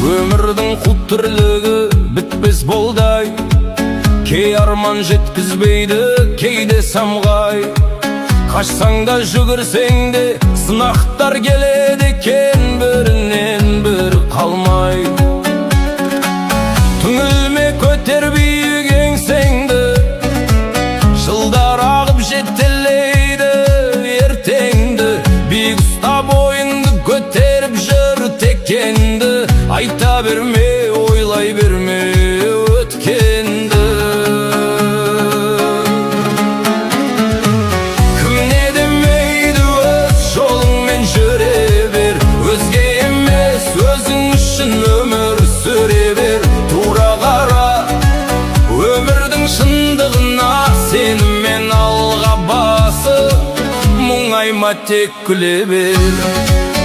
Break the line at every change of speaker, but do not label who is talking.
Өмірдің құт тірлігі бітпес болдай, кей арман жеткізбейді, кейде самғай. Қашсаң да жүгірсең де сынақтар келеді екен, бірінен бірі қалмай. Түңілме, көтер биік еңсеңді, жылдар ағып жетелейді ертеңді. Биік ұстап ойыңды көтеріп жүр текенді, айта берме, ойлай берме өткенді. Өмір сүре бер, тура қара өмірдің шындығына, сенімен алға басы, мұңайма, тек күле бер.